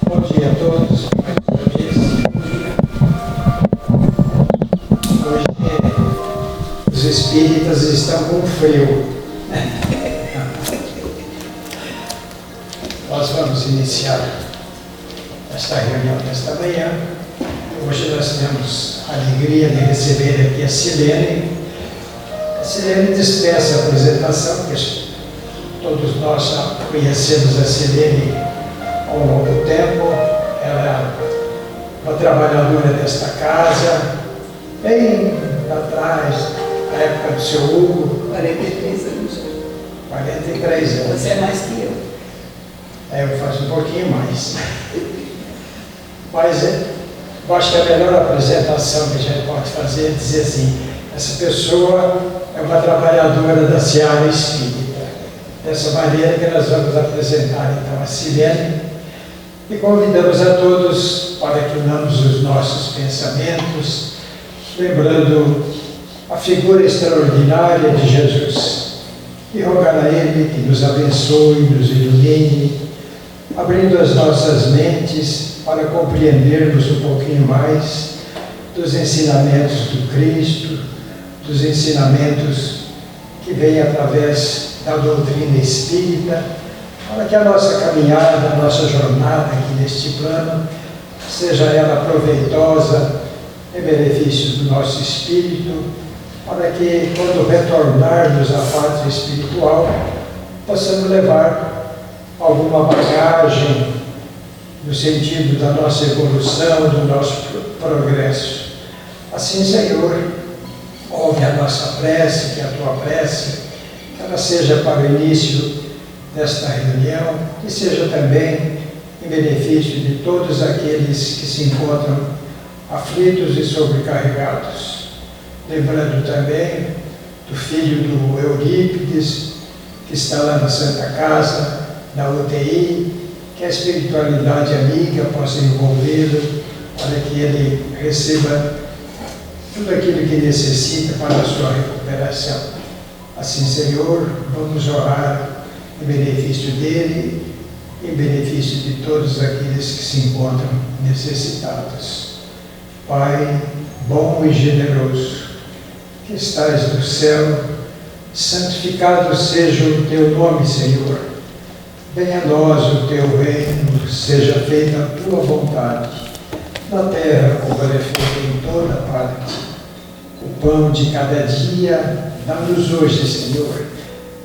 Bom dia a todos, mais uma vez. Hoje os espíritas estão com frio. Nós vamos iniciar esta reunião desta manhã. Hoje nós temos a alegria de receber aqui a Silene. A Silene dispensa a apresentação, porque todos nós já conhecemos a Silene há um longo tempo. Ela é uma trabalhadora desta casa, bem atrás, na época do seu Hugo. 43 anos. 43 anos. Você é mais que eu. Eu faço um pouquinho mais. Mas eu acho que a melhor apresentação que a gente pode fazer é dizer assim: essa pessoa é uma trabalhadora da seara espírita. Dessa maneira que nós vamos apresentar então a Silene e convidamos a todos para que unamos os nossos pensamentos, lembrando a figura extraordinária de Jesus, e rogar a Ele que nos abençoe, nos ilumine, abrindo as nossas mentes para compreendermos um pouquinho mais dos ensinamentos do Cristo, dos ensinamentos que vêm através da doutrina espírita, para que a nossa caminhada, a nossa jornada aqui neste plano, seja ela proveitosa, em benefício do nosso espírito, para que, quando retornarmos à pátria espiritual, possamos levar alguma bagagem no sentido da nossa evolução, do nosso progresso. Assim, Senhor, ouve a nossa prece, que a tua prece, que ela seja para o início desta reunião, que seja também em benefício de todos aqueles que se encontram aflitos e sobrecarregados. Lembrando também do filho do Eurípides, que está lá na Santa Casa, na UTI, que a espiritualidade amiga possa envolvê-lo, para que ele receba tudo aquilo que necessita para a sua recuperação. Assim, Senhor, vamos orar em benefício dele, em benefício de todos aqueles que se encontram necessitados. Pai bom e generoso, que estais no céu, santificado seja o teu nome, Senhor. Venha a nós o teu reino, seja feita a tua vontade, na terra como ela é feita em toda parte. O pão de cada dia, dá-nos hoje, Senhor.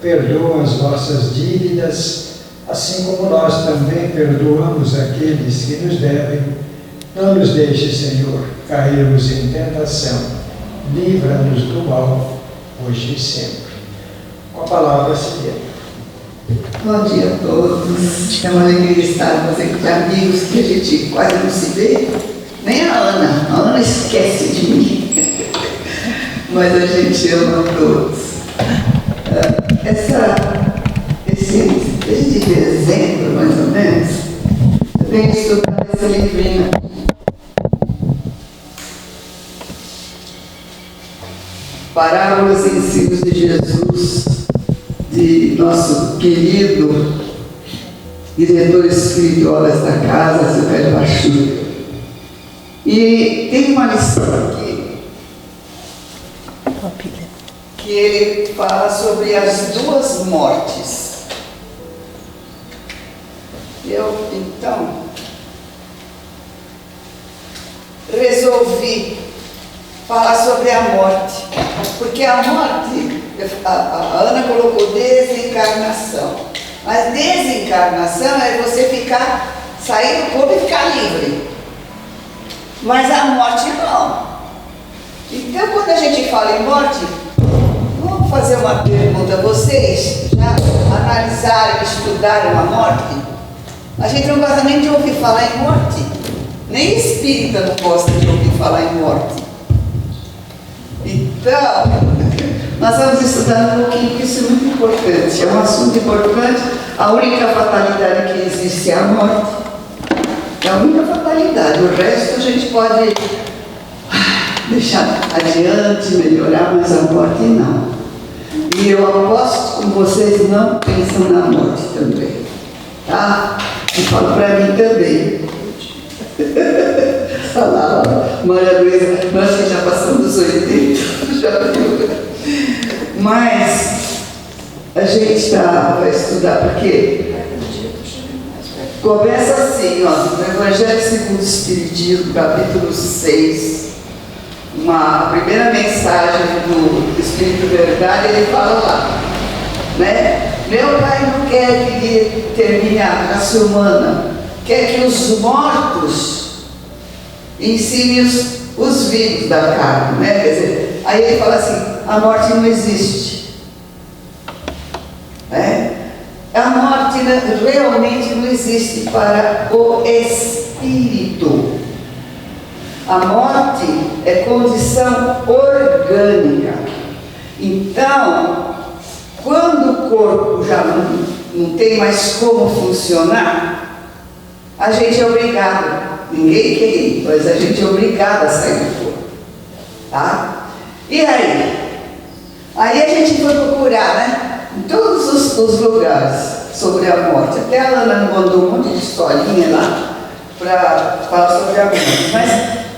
Perdoa as nossas dívidas, assim como nós também perdoamos aqueles que nos devem. Não nos deixe, Senhor, cairmos em tentação. Livra-nos do mal, hoje e sempre. Com a palavra, Silene. Bom dia a todos. É uma alegria estar com você, de amigos que a gente quase não se vê. Nem a Ana esquece de mim. Mas a gente ama todos. Desde dezembro, mais ou menos, eu venho estudando esse livrinho. Parábolas e ensinos de Jesus, de nosso querido diretor espiritual desta casa, Silvério Pachuca. E tem uma lição aqui, que ele fala sobre as duas mortes. Eu, então, resolvi falar sobre a morte, porque a morte, a Ana colocou desencarnação, mas desencarnação é você sair do corpo e ficar livre, mas a morte não. Então, quando a gente fala em morte, vamos fazer uma pergunta: vocês já analisaram, estudaram a morte? A gente não gosta nem de ouvir falar em morte, nem espírita não gosta de ouvir falar em morte. Então, nós vamos estudar um pouquinho, porque isso é muito importante, é um assunto importante. A única fatalidade que existe é a morte, é a única fatalidade. O resto a gente pode deixar adiante, melhorar, mas a morte não. E eu aposto que vocês não pensam na morte também, tá? E falo para mim também. Olha lá, Maria Luísa, nós que já passamos dos 80, já viu. Mas a gente vai estudar, porque começa assim, ó, no Evangelho segundo o Espiritismo, capítulo 6, a primeira mensagem do Espírito Verdade, ele fala lá, né? Meu Pai não quer que termine a raça humana, quer que os mortos ensinem os vivos da carne, né? Quer dizer, aí ele fala assim, a morte não existe. A morte realmente não existe para o espírito. A morte é condição orgânica. Então, quando o corpo já não tem mais como funcionar, a gente é obrigado, ninguém quer ir, mas a gente é obrigado a sair do corpo. Tá? E aí? Aí a gente foi procurar, né? Em todos os lugares sobre a morte. Até a Ana me mandou um monte de historinha lá para falar sobre a morte. Mas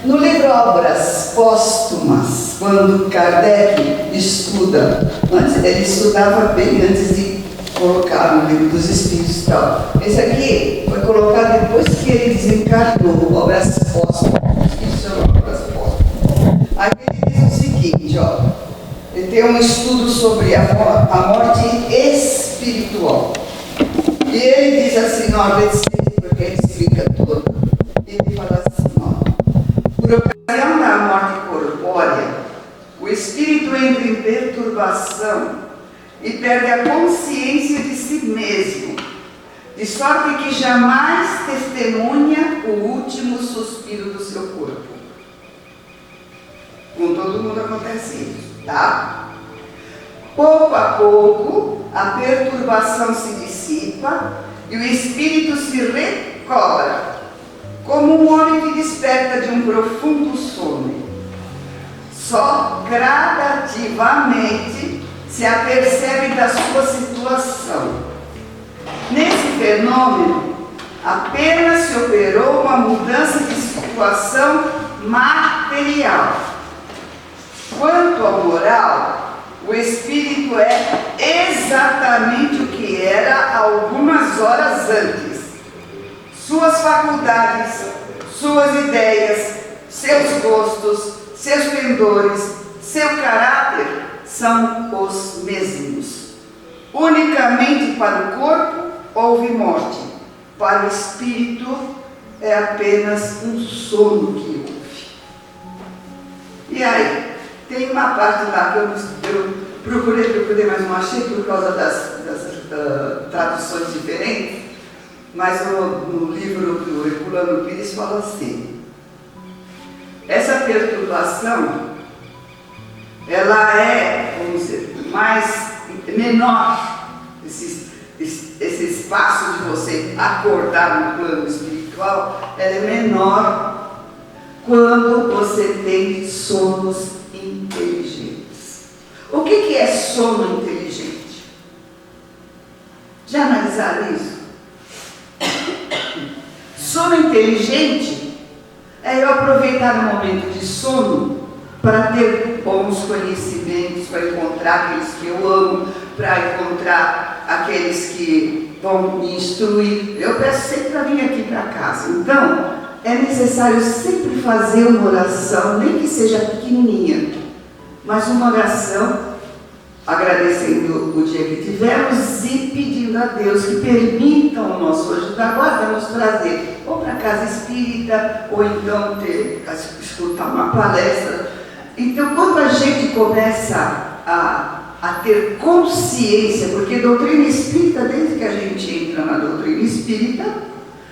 no livro Obras Póstumas, quando Kardec estuda, antes ele estudava bem antes de colocar no livro dos Espíritos e tal. Esse aqui foi colocado depois que ele desencarnou, Obras Póstumas. Isso é Obras Póstumas. Aí ele diz o seguinte, ó. Ele tem um estudo sobre a morte espiritual. E ele diz assim, ó, porque ele explica tudo. Ele fala assim, ó, por ocasião da morte corpórea, o espírito entra em perturbação e perde a consciência de si mesmo, de sorte que jamais testemunha o último suspiro do seu corpo. Com todo mundo acontece isso. Tá? Pouco a pouco, a perturbação se dissipa e o espírito se recobra, como um homem que desperta de um profundo sono. Só gradativamente se apercebe da sua situação. Nesse fenômeno, apenas se operou uma mudança de situação material. Quanto ao moral, o espírito é exatamente o que era algumas horas antes. Suas faculdades, suas ideias, seus gostos, seus pendores, seu caráter são os mesmos. Unicamente para o corpo houve morte, para o espírito é apenas um sono que houve. E aí? Tem uma parte lá que eu procurei, mas não achei por causa das traduções diferentes, mas no livro do Herculano Pires fala assim, essa perturbação, ela é, vamos dizer, menor, esse espaço de você acordar no plano espiritual, ela é menor quando você tem sonos inteligentes. O que é sono inteligente? Já analisaram isso? Sono inteligente é eu aproveitar o momento de sono para ter bons conhecimentos, para encontrar aqueles que eu amo, para encontrar aqueles que vão me instruir. Eu peço sempre para vir aqui para casa. Então, é necessário sempre fazer uma oração, nem que seja pequenininha, mas uma oração agradecendo o dia que tivemos e pedindo a Deus que permita o nosso anjo da guarda nos trazer ou para a casa espírita, ou então escutar uma palestra. Então, quando a gente começa a ter consciência, porque doutrina espírita, desde que a gente entra na doutrina espírita,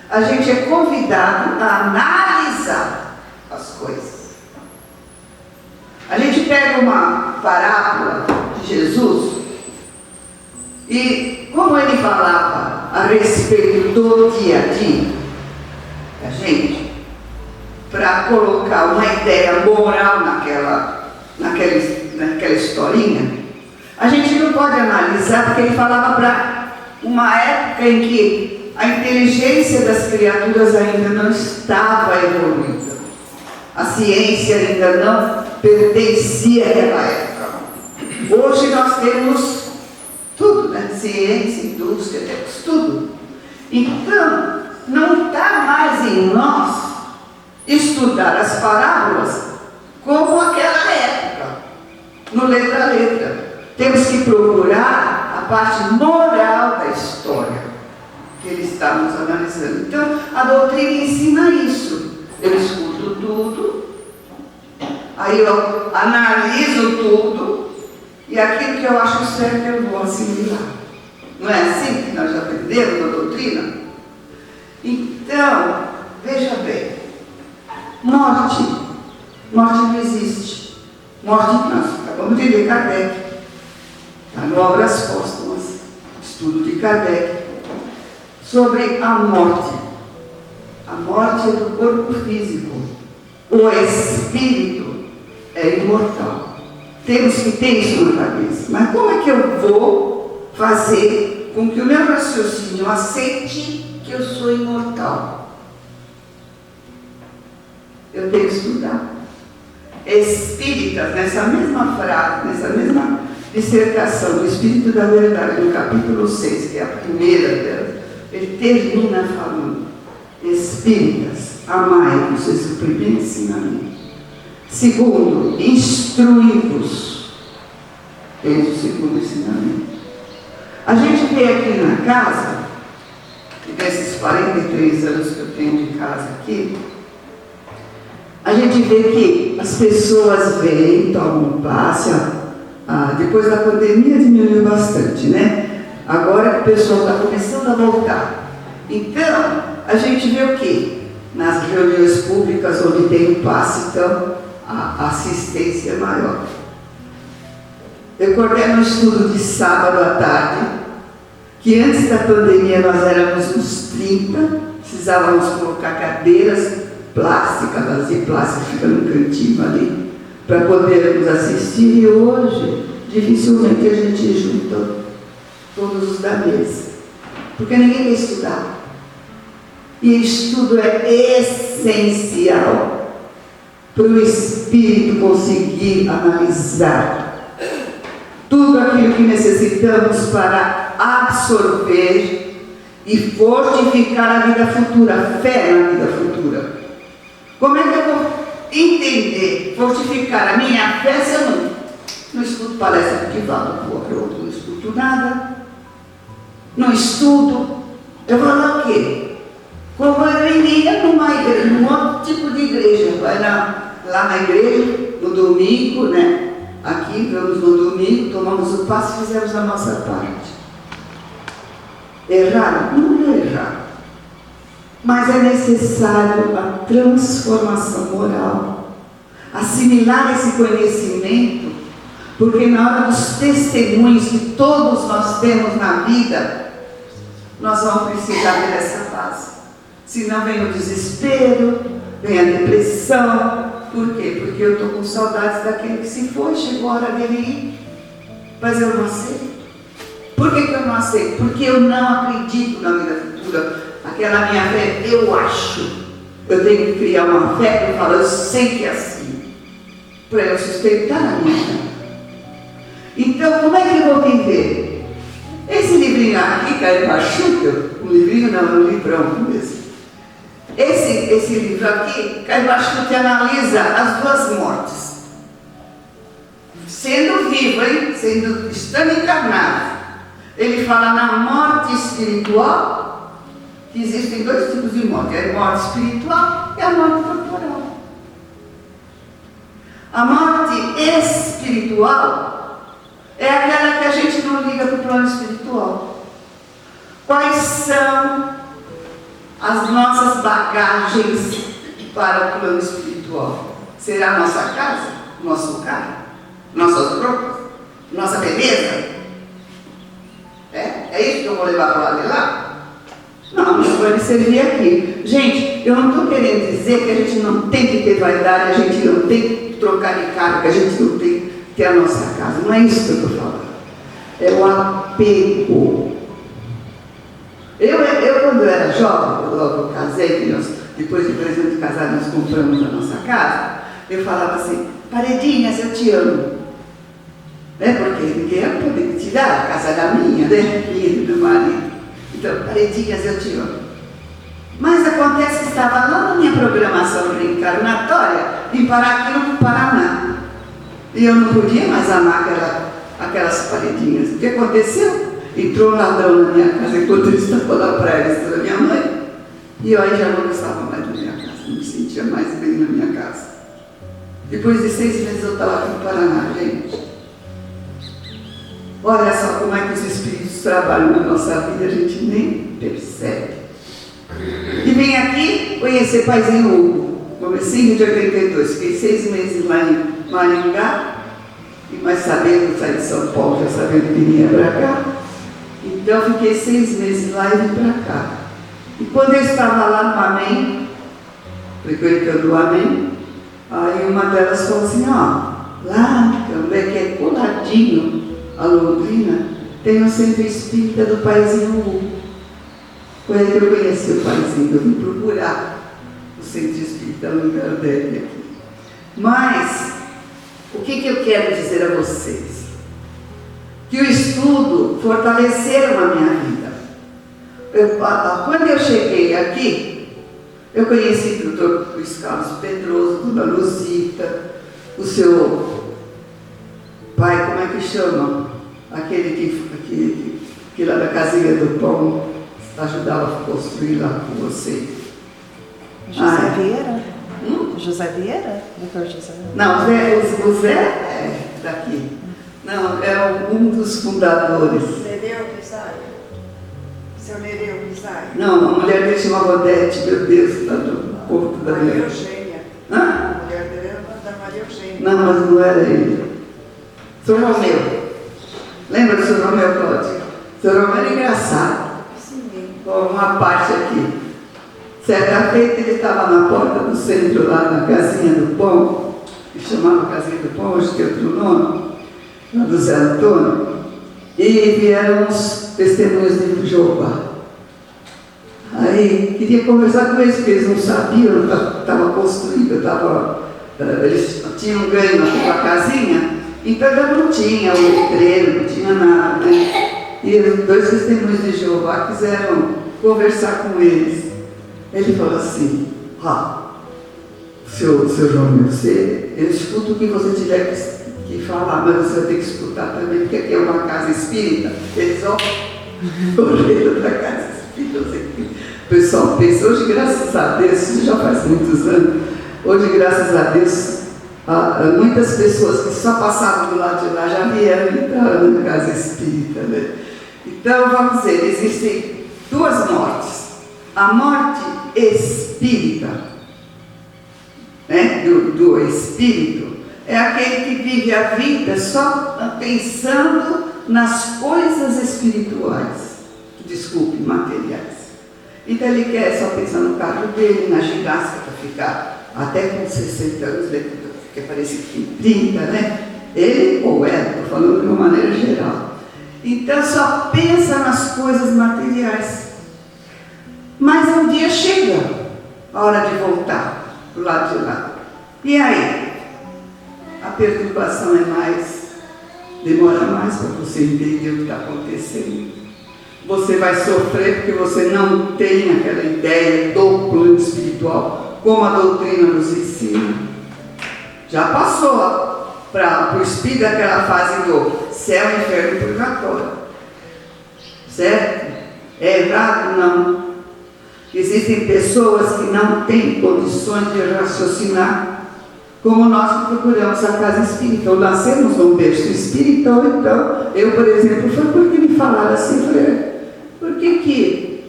a gente é convidado a analisar as coisas. A gente pega uma parábola de Jesus e como ele falava a respeito do dia a dia da gente, para colocar uma ideia moral naquela historinha, a gente não pode analisar, porque ele falava para uma época em que a inteligência das criaturas ainda não estava evoluída. A ciência ainda não pertencia àquela época. Hoje nós temos tudo, né? Ciência, indústria, temos tudo. Então, não está mais em nós estudar as parábolas como aquela época, no letra a letra. Temos que procurar a parte moral da história que ele está nos analisando. Então, a doutrina ensina isso. Eu escuto tudo, aí eu analiso tudo, e aquilo que eu acho certo eu vou assimilar. Não é assim que nós já aprendemos na doutrina? Então, veja bem, morte não existe. Morte nós acabamos de ler Kardec, está no Obras Póstumas, estudo de Kardec, sobre a morte. A morte é do corpo físico. O espírito é imortal. Temos que ter isso na cabeça. Mas como é que eu vou fazer com que o meu raciocínio aceite que eu sou imortal? Eu tenho que estudar. Espíritas, nessa mesma frase, nessa mesma dissertação do Espírito da Verdade, no capítulo 6, que é a primeira dela, ele termina falando: Espíritas, amai-vos, esse é o primeiro ensinamento. Segundo, instruí-vos. Esse é o segundo ensinamento. A gente vê aqui na casa, e desses 43 anos que eu tenho de casa aqui, a gente vê que as pessoas vêm, tomam um passe. Depois da pandemia diminuiu bastante, né? Agora que o pessoal está começando a voltar. Então, a gente vê o quê? Nas reuniões públicas onde tem o passe, então, a assistência é maior. Eu coordeno um estudo de sábado à tarde, que antes da pandemia nós éramos uns 30, precisávamos colocar cadeiras plásticas, de plástico, fica no cantinho ali, para podermos assistir, e hoje, dificilmente a gente junta todos os da mesa, porque ninguém quer estudar. E estudo é essencial para o espírito conseguir analisar tudo aquilo que necessitamos para absorver e fortificar a vida futura, a fé na vida futura. Como é que eu vou entender, fortificar a minha fé se eu não escuto palestra de Divaldo Pouco, não escuto nada, não estudo? Eu vou lá o quê? Como eu iria numa igreja, num outro tipo de igreja, vai lá na igreja, no domingo, né? Aqui, vamos no domingo, tomamos o passe e fizemos a nossa parte. Errado? Não é errado. Mas é necessário a transformação moral, assimilar esse conhecimento, porque na hora dos testemunhos que todos nós temos na vida, nós vamos precisar ver essa base. Senão vem o desespero, vem a depressão. Por quê? Porque eu estou com saudades daquele que se foi, chegou a hora dele ir, mas eu não aceito. Por que eu não aceito? Porque eu não acredito na vida futura. Aquela minha fé, eu acho. Eu tenho que criar uma fé que eu falo, eu sei que é assim, para eu sustentar a minha fé. Então, como é que eu vou viver? Esse livrinho aqui, Caio Pachuca, um livrinho não, um livrão mesmo. Esse livro aqui, Caio Pachuca analisa as duas mortes. Sendo vivo, hein? Estando encarnado. Ele fala na morte espiritual, que existem dois tipos de morte, a morte espiritual e a morte corporal. A morte espiritual é aquela que a gente não liga para o plano espiritual. Quais são as nossas bagagens para o plano espiritual? Será a nossa casa, nosso carro, nossas roupas, nossa beleza? É isso que eu vou levar para o lado de lá? Não, isso vai me servir aqui. Gente, eu não estou querendo dizer que a gente não tem que ter vaidade, a gente não tem que trocar de carro, que a gente não tem que ter a nossa casa. Não é isso que eu estou falando. É o apego. Eu quando jovem, logo eu casei, depois de 3 anos de casado nós compramos a nossa casa, eu falava assim, Paredinhas, eu te amo. Porque ninguém ia poder tirar, a casa era minha, né? Minha e do meu marido. Então, Paredinhas, eu te amo. Mas acontece que estava lá na minha programação reencarnatória em parar aqui no Paraná. E eu não podia mais amar aquelas paredinhas. O que aconteceu? Entrou um ladrão na minha casa enquanto ele estava lá para a da minha mãe. E eu aí já não gostava mais da minha casa, não me sentia mais bem na minha casa. Depois de 6 meses eu estava aqui no Paraná, gente. Olha só como é que os espíritos trabalham na nossa vida, a gente nem percebe. E vim aqui conhecer Paizinho Hugo. Comecinho de 82, fiquei 6 meses lá em Maringá, mas sabendo sair de São Paulo, já sabendo que vinha para cá. Então fiquei 6 meses lá e vim para cá. E quando eu estava lá no Amém, frequentando o Amém, aí uma delas falou assim, lá no Cambé, que é coladinho a Londrina, tem um centro espírita do Paizinho Hugo. Foi aí que eu conheci o Paizinho, eu vim procurar o centro espírita no Kardec aqui. Mas, o que eu quero dizer a vocês? Que o estudo fortaleceram a minha vida. Quando eu cheguei aqui, eu conheci o Dr. Luiz Carlos Pedroso, Dona Luzita, o seu pai, como é que chama? Aquele que lá da casinha do pão ajudava a construir lá com você. José Vieira? José Vieira? Dr. José? Não, o Zé é daqui. Não, é um dos fundadores. Nereu Pizarro? Seu Nereu Pizarro? Não, a mulher dele chamava Odete, meu Deus, lá do Porto da Maria Mulher. Eugênia. Hã? A mulher dele era da Maria Eugênia. Não, mas não era ele. Sr. Romeu. Lembra do Sr. Romeu, Cláudio? O Sr. Romeu era engraçado. Sim. Uma parte aqui. Certa feita ele estava na porta do centro, lá na casinha do pão, que chamava Casinha do Pão, hoje tem outro nome, lá do Zé Antônio, e vieram os testemunhos de Jeová. Aí queria conversar com eles, porque eles não sabiam, estava construída, eles tinham ganho naquela casinha, então ainda não tinha o letreiro, não tinha nada, né? E os 2 testemunhos de Jeová quiseram conversar com eles. Ele falou assim, seu Romeu, eu escuto o que você tiver que falar, mas você vai ter que escutar também, porque aqui é uma casa espírita. Eles correram da casa espírita. O pessoal pensa, hoje graças a Deus, isso já faz muitos anos, hoje graças a Deus, muitas pessoas que só passavam do lado de lá já vieram entrar na casa espírita, né? Então, vamos dizer, existem 2 mortes. A morte espírita, né, do espírito, é aquele que vive a vida só pensando nas coisas espirituais, desculpe, materiais. Então ele quer só pensar no carro dele, na ginástica, para ficar até com 60 anos, que parece que tem 30, né? Ele ou ela, estou falando de uma maneira geral. Então só pensa nas coisas materiais. Mas um dia chega a hora de voltar para o lado de lá. E aí? A perturbação demora mais para você entender o que está acontecendo. Você vai sofrer porque você não tem aquela ideia do plano espiritual, como a doutrina nos ensina. Já passou para o espírito aquela fase do céu, inferno e purgatório. Certo? É errado? Não. Existem pessoas que não têm condições de raciocinar, como nós que procuramos a casa espírita, ou nascemos num berço espiritual. Então, eu, por exemplo, foi porque me falaram assim, falei, por que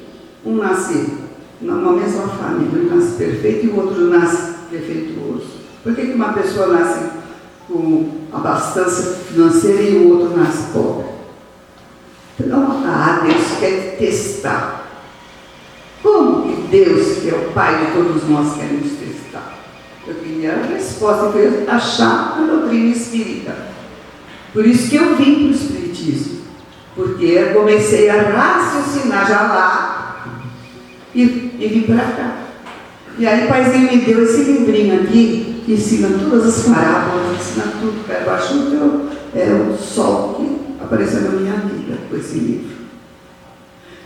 um nasce numa mesma família, um nasce perfeito e o outro nasce defeituoso? Por que uma pessoa nasce com abastança financeira e o outro nasce pobre? Então, Deus quer testar. Como que Deus, que é o Pai de todos nós, quer nos testar? Eu queria a resposta, foi achar a doutrina espírita. Por isso que eu vim para o Espiritismo. Porque eu comecei a raciocinar já lá, e vim para cá. E aí o paizinho me deu esse livrinho aqui, que ensina todas as parábolas, ensina tudo. Caiu baixo o sol que apareceu na minha vida com esse livro.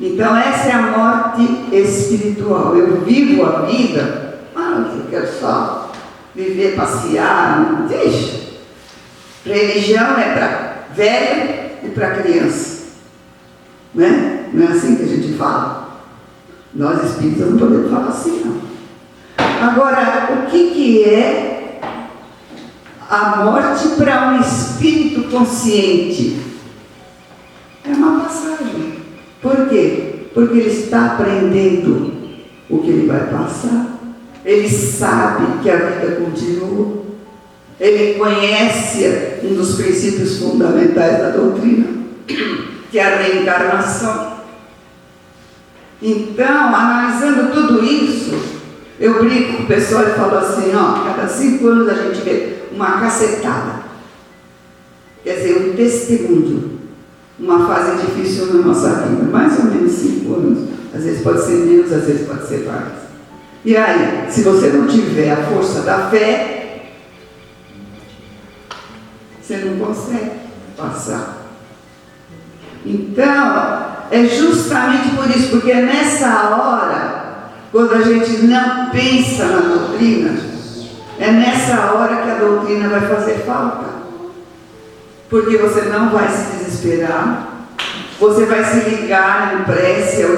Então essa é a morte espiritual. Eu vivo a vida, eu quero só viver, passear, não deixa. Religião é para velho e para criança. Né? Não é assim que a gente fala. Nós espíritas não podemos falar assim, não. Agora, o que é a morte para um espírito consciente? É uma passagem. Por quê? Porque ele está aprendendo o que ele vai passar. Ele sabe que a vida continua. Ele conhece um dos princípios fundamentais da doutrina, que é a reencarnação. Então, analisando tudo isso, eu brinco com o pessoal e falo assim, cada 5 anos a gente vê uma cacetada. Quer dizer, um testemunho. Uma fase difícil na nossa vida, mais ou menos 5 anos. Às vezes pode ser menos, às vezes pode ser mais. E aí, se você não tiver a força da fé, você não consegue passar. Então, é justamente por isso, porque é nessa hora, quando a gente não pensa na doutrina, é nessa hora que a doutrina vai fazer falta. Porque você não vai se desesperar, você vai se ligar em prece ao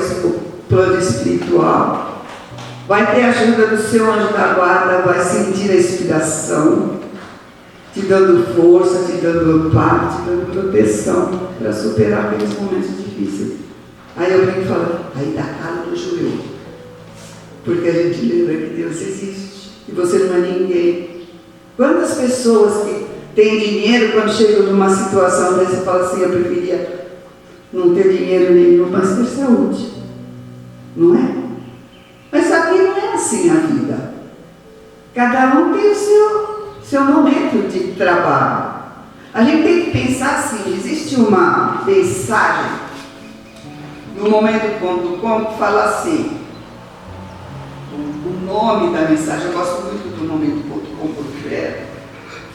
plano espiritual, vai ter a ajuda do seu anjo da guarda, vai sentir a inspiração, te dando força, te dando amparo, te dando proteção para superar aqueles momentos difíceis. Aí eu venho falando, aí dá calo no joelho, porque a gente lembra que Deus existe e você não é ninguém. Quantas pessoas que têm dinheiro, quando chegam numa situação dessa, fala assim, eu preferia não ter dinheiro nenhum, mas ter saúde. Não é? Mas aqui não é assim a vida. Cada um tem o seu momento de trabalho. A gente tem que pensar assim, existe uma mensagem no momento.com que fala assim, o nome da mensagem, eu gosto muito do momento.com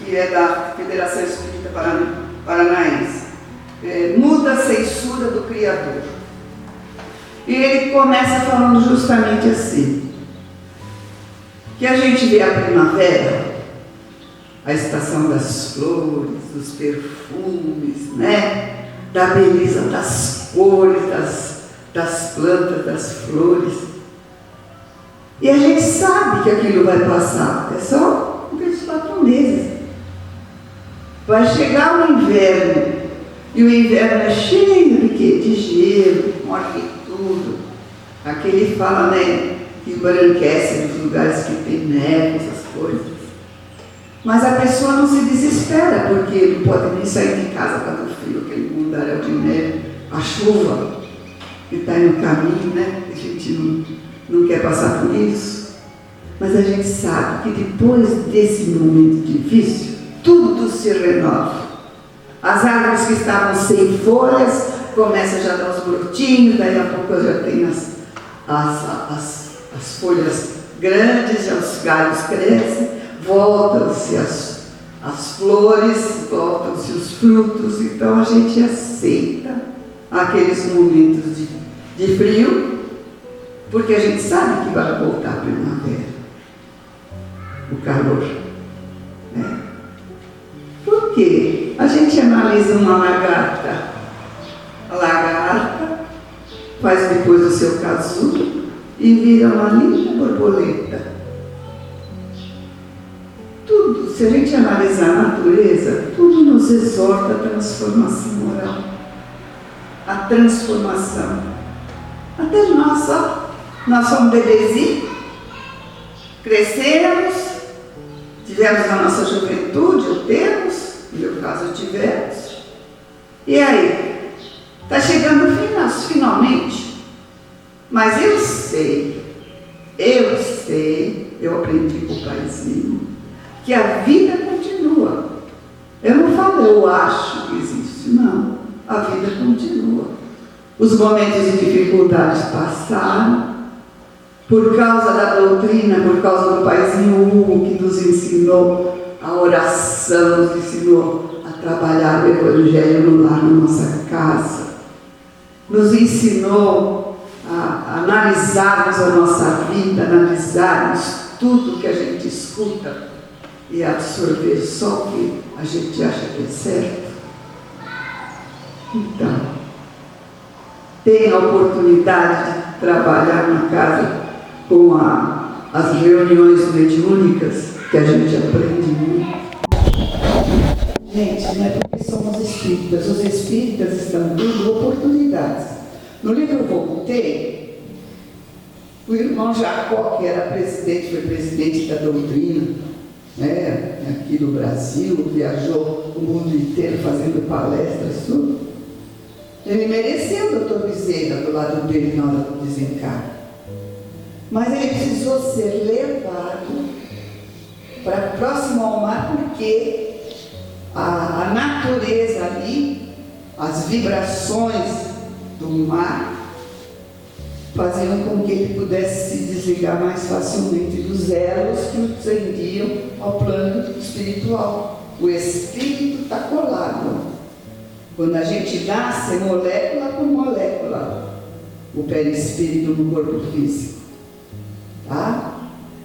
que é da Federação Espírita Paranaense. Muda a censura do Criador. E ele começa falando justamente assim, que a gente vê a primavera, a estação das flores, dos perfumes, né? Da beleza das cores, das plantas, das flores. E a gente sabe que aquilo vai passar, é só uns 4 meses. Vai chegar o inverno, e o inverno é cheio de quê? De gelo, morre tudo. Aqui ele fala, né, que embranquece nos lugares que tem neve, essas coisas. Mas a pessoa não se desespera, porque não pode nem sair de casa para o frio, aquele mundaréu de neve, a chuva que está no caminho, né? A gente não quer passar por isso. Mas a gente sabe que depois desse momento difícil, tudo se renova. As árvores que estavam sem folhas começam já a dar os brotinhos, daí a pouco já tem as folhas grandes, já os galhos crescem, voltam-se as flores, voltam-se os frutos. Então a gente aceita aqueles momentos de frio, porque a gente sabe que vai voltar a primavera, o calor, né? Por quê? A gente analisa uma lagarta. A lagarta faz depois o seu casulo e vira uma linda borboleta. Tudo, se a gente analisar a natureza, tudo nos exorta a transformação moral. A transformação. Até nós, nós somos bebezinhos, crescemos, tivemos a nossa juventude, ou temos, no meu caso tivemos. E aí? Está chegando o final, finalmente. Mas eu sei, eu aprendi com o paizinho, que a vida continua. Eu não falo, eu acho que existe, não. A vida continua. Os momentos de dificuldades passaram, por causa da doutrina, por causa do Paizinho Hugo, que nos ensinou a oração, nos ensinou a trabalhar o Evangelho no lar, na nossa casa, nos ensinou a analisarmos a nossa vida, analisarmos tudo que a gente escuta e absorver só o que a gente acha que é certo. Então, tenha a oportunidade de trabalhar na casa com as reuniões mediúnicas, que a gente aprende muito. Gente, não é porque somos espíritas. Os espíritas estão dando oportunidades. No livro Voltei, o irmão Jacó, que era presidente, foi presidente da doutrina, né, aqui no Brasil, viajou o mundo inteiro fazendo palestras, tudo. Ele mereceu o doutor Bezerra do lado dele na hora do desencarne. Mas ele precisou ser levado para próximo ao mar, porque a natureza ali, as vibrações do mar, faziam com que ele pudesse se desligar mais facilmente dos elos que o prendiam ao plano espiritual. O espírito está colado. Quando a gente nasce, molécula por molécula, o perispírito no corpo físico. Tá?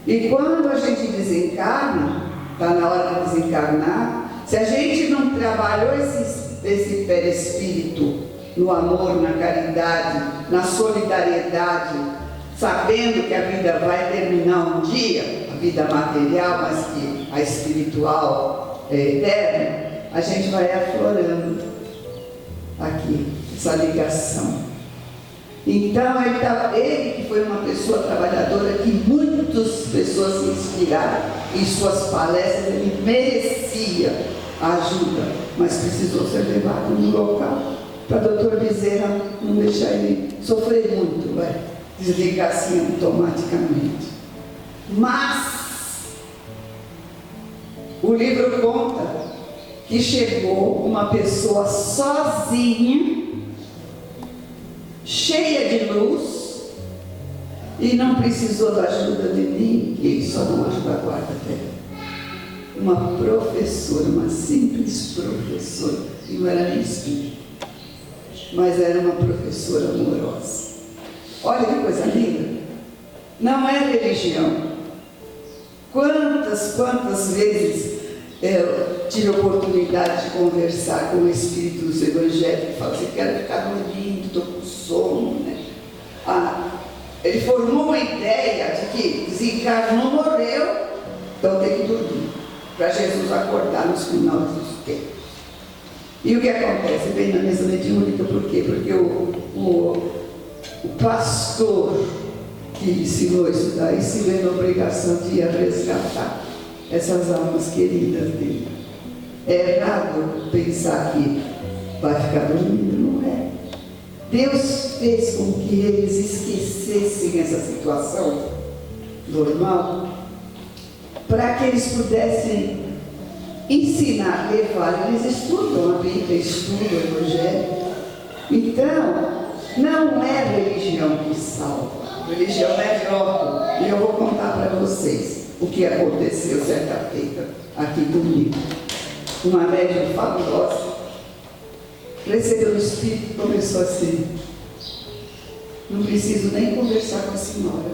E quando a gente desencarna, está na hora de desencarnar, se a gente não trabalhou esse perispírito no amor, na caridade, na solidariedade, sabendo que a vida vai terminar um dia, a vida material, mas que a espiritual é eterna, a gente vai aflorando aqui essa ligação. Então ele que foi uma pessoa trabalhadora, que muitas pessoas se inspiraram em suas palestras, ele merecia a ajuda, mas precisou ser levado no local para o doutor Bezerra não deixar ele sofrer muito, desligar assim automaticamente. Mas o livro conta que chegou uma pessoa sozinha, cheia de luz, e não precisou da ajuda de ninguém, só não ajuda a guarda dela. Uma professora, uma simples professora, e não era nem espírita, mas era uma professora amorosa. Olha que coisa linda. Não é religião. Quantas vezes eu tive a oportunidade de conversar com o espírito dos evangélicos, que fala assim: quero ficar dormindo, estou com sono, né? Ele formou uma ideia de que desencarnou, morreu, então tem que dormir, para Jesus acordar nos finais dos tempos. E o que acontece? Vem na mesa mediúnica, por quê? Porque o pastor que ensinou isso daí se vê na obrigação de ir resgatar essas almas queridas dele. É errado pensar que vai ficar dormindo, não é? Deus fez com que eles esquecessem essa situação normal, para que eles pudessem ensinar, levar. Eles estudam a Bíblia, estudam o Evangelho. Então, não é religião que salva. Religião é rótulo. E eu vou contar para vocês o que aconteceu certa feita aqui comigo. Uma médium fabulosa recebeu o Espírito e começou assim: não preciso nem conversar com a senhora,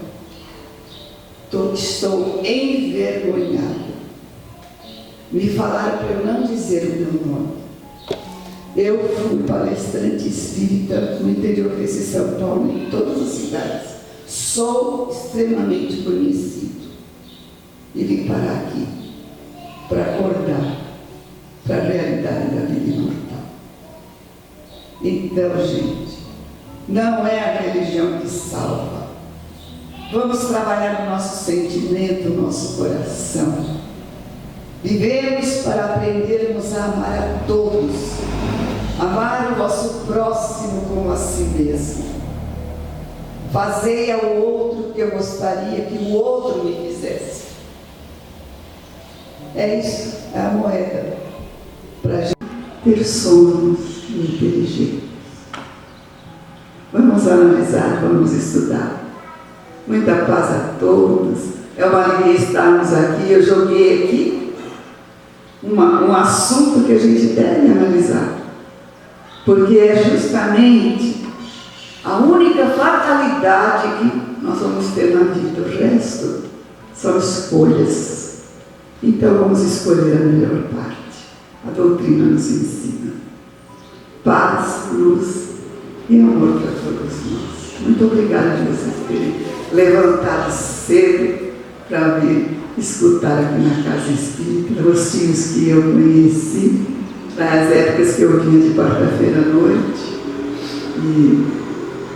estou envergonhado. Me falaram para eu não dizer o meu nome. Eu fui palestrante espírita no interior desse São Paulo, em todas as cidades. Sou extremamente conhecido. E vim parar aqui para acordar para a realidade da vida imortal. Então, gente, não é a religião que salva. Vamos trabalhar no nosso sentimento, no nosso coração. Vivemos para aprendermos a amar a todos, amar o vosso próximo como a si mesmo. Fazei ao outro o que eu gostaria que o outro me fizesse. É isso, é a moeda para a gente ter sonhos inteligentes. Vamos analisar, vamos estudar. Muita paz a todos. É uma alegria estarmos aqui. Eu joguei aqui um assunto que a gente deve analisar, porque é justamente a única fatalidade que nós vamos ter na vida. O resto são escolhas. Então vamos escolher a melhor parte. A doutrina nos ensina paz, luz e amor para todos nós. Muito obrigada por vocês terem levantado cedo para vir escutar aqui na Casa Espírita, os tios que eu conheci nas épocas que eu vinha de quarta-feira à noite, e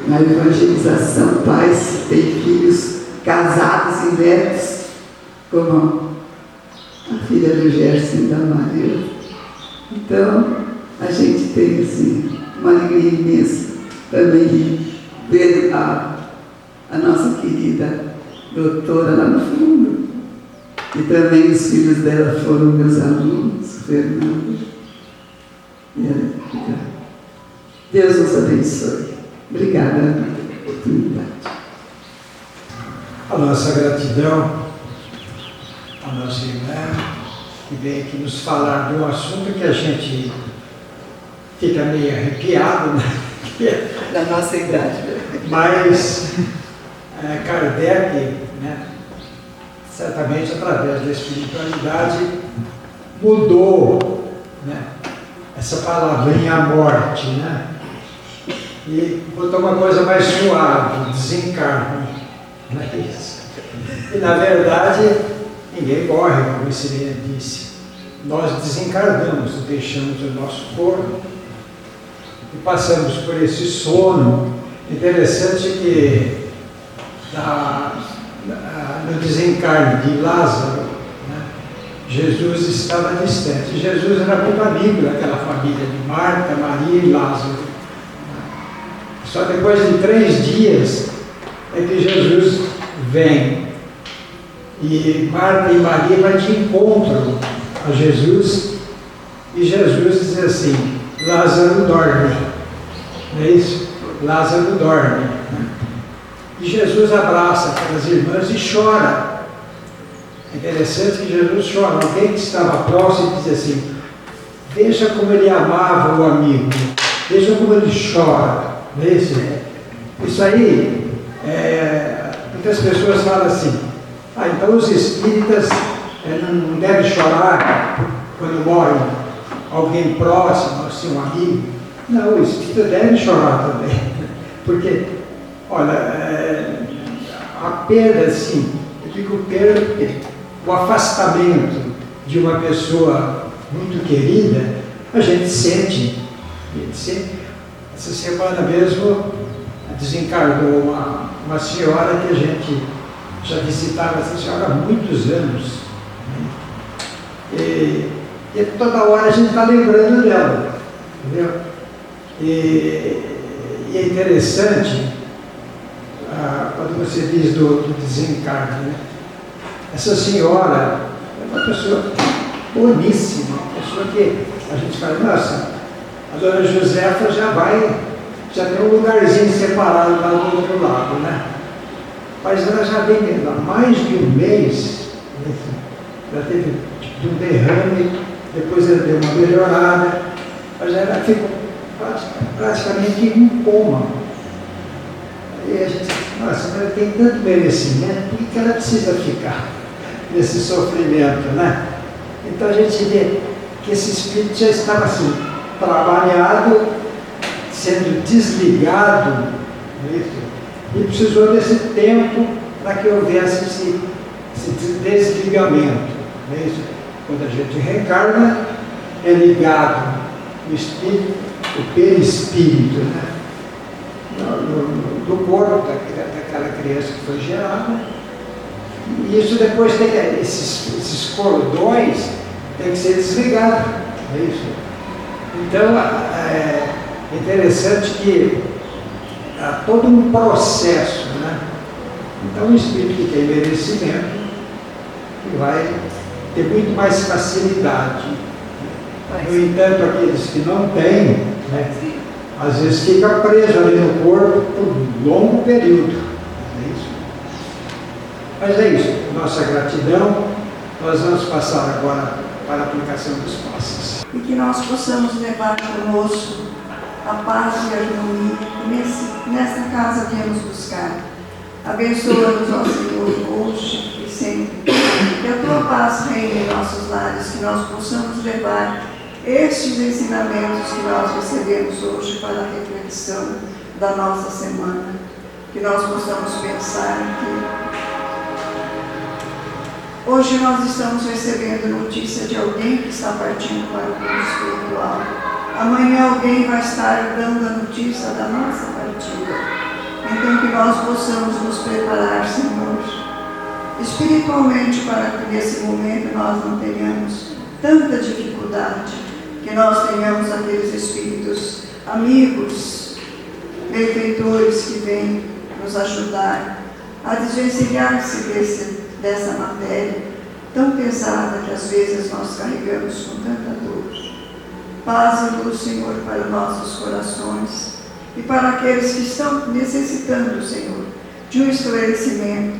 na evangelização, pais que têm filhos casados e netos, como a filha do Gerson e da Maria. Então, a gente tem assim, uma alegria imensa também de ver a nossa querida doutora lá no fundo. E também os filhos dela foram meus alunos, o Fernando e a Edgar. Deus nos abençoe. Obrigada pela oportunidade. A nossa gratidão à nossa irmã, que veio aqui nos falar de um assunto que a gente fica meio arrepiado, né? Da nossa idade. Mas Kardec, né, certamente através da espiritualidade, mudou, né, essa palavrinha morte, né, e botou uma coisa mais suave, desencarne, não é isso? E na verdade, ninguém morre, como esse Sirene disse. Nós desencarnamos, deixamos o nosso corpo e passamos por esse sono. Interessante que no desencarne de Lázaro, né, Jesus estava distante. Jesus era muito amigo daquela família de Marta, Maria e Lázaro. Só depois de 3 dias é que Jesus vem. E Marta e Maria vão de encontro a Jesus. E Jesus diz assim: Lázaro dorme. Não é isso? Lázaro dorme. E Jesus abraça aquelas irmãs e chora. É interessante que Jesus chora. Alguém que estava próximo diz assim: veja como ele amava o amigo, veja como ele chora. Não é isso? Isso aí, muitas pessoas falam assim: então os espíritas não devem chorar quando morre alguém próximo, assim, um amigo. Não, o espírita deve chorar também, porque, olha, a perda, assim, eu digo perda, o afastamento de uma pessoa muito querida, a gente sente. Essa semana mesmo desencarnou uma senhora que a gente já visitava essa senhora há muitos anos, né? E toda hora a gente está lembrando dela, entendeu? E é interessante quando você diz do desencarne, né? Essa senhora é uma pessoa boníssima, uma pessoa que a gente fala: nossa, a dona Josefa já tem um lugarzinho separado lá do outro lado, né? Mas ela já vem há mais de um mês, já teve um derrame, depois ela deu uma melhorada, mas ela ficou praticamente em coma. E a gente, nossa, ela tem tanto merecimento, por que ela precisa ficar nesse sofrimento, né? Então a gente vê que esse espírito já estava assim, trabalhado, sendo desligado, e precisou desse tempo para que houvesse esse desligamento. Quando a gente reencarna, é ligado o espírito, o perispírito, né? do corpo daquela criança que foi gerada. E isso depois tem que, esses cordões têm que ser desligados. É isso. Então, é interessante que há todo um processo, né? Então, o espírito que tem merecimento vai ter muito mais facilidade. No entanto, aqueles que não têm, né, às vezes fica preso ali no corpo por um longo período. É isso. Mas é isso, nossa gratidão. Nós vamos passar agora para a aplicação dos passos. E que nós possamos levar conosco a paz e a harmonia que nesta casa viemos buscar. Abençoa-nos, ó Senhor, hoje e sempre. Que a tua paz reine em nossos lares, que nós possamos levar estes ensinamentos que nós recebemos hoje para a reflexão da nossa semana. Que nós possamos pensar que hoje nós estamos recebendo notícia de alguém que está partindo para o mundo espiritual. Amanhã alguém vai estar dando a notícia da nossa partida. Então que nós possamos nos preparar, Senhor, espiritualmente, para que nesse momento nós não tenhamos tanta dificuldade, que nós tenhamos aqueles espíritos amigos, benfeitores que vêm nos ajudar a desvencilhar-se dessa matéria tão pesada que às vezes nós carregamos com tanta dor. Paz e luz, Senhor, para nossos corações e para aqueles que estão necessitando, Senhor, de um esclarecimento,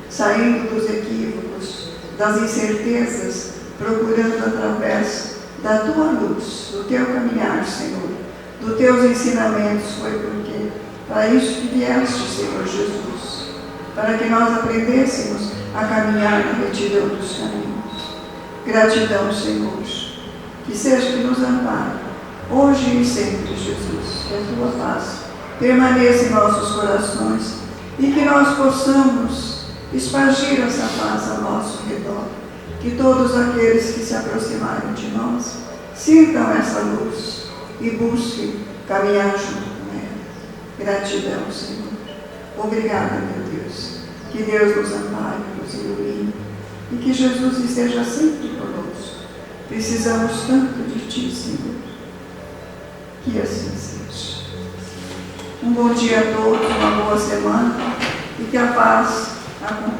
saindo dos equívocos, das incertezas, procurando através da tua luz, do teu caminhar, Senhor, dos teus ensinamentos. Foi porque para isso que vieste, Senhor Jesus, para que nós aprendêssemos a caminhar na retidão dos caminhos. Gratidão, Senhor, que seja que nos ampare, hoje e sempre, Jesus, que a tua paz permaneça em nossos corações e que nós possamos espargir essa paz ao nosso redor, que todos aqueles que se aproximarem de nós sintam essa luz e busquem caminhar junto com ela. Gratidão, Senhor. Obrigada, meu Deus. Que Deus nos ampare, nos ilumine e que Jesus esteja sempre conosco. Precisamos tanto de Ti, Senhor. Que assim seja. Um bom dia a todos, uma boa semana e que a paz acompanhe.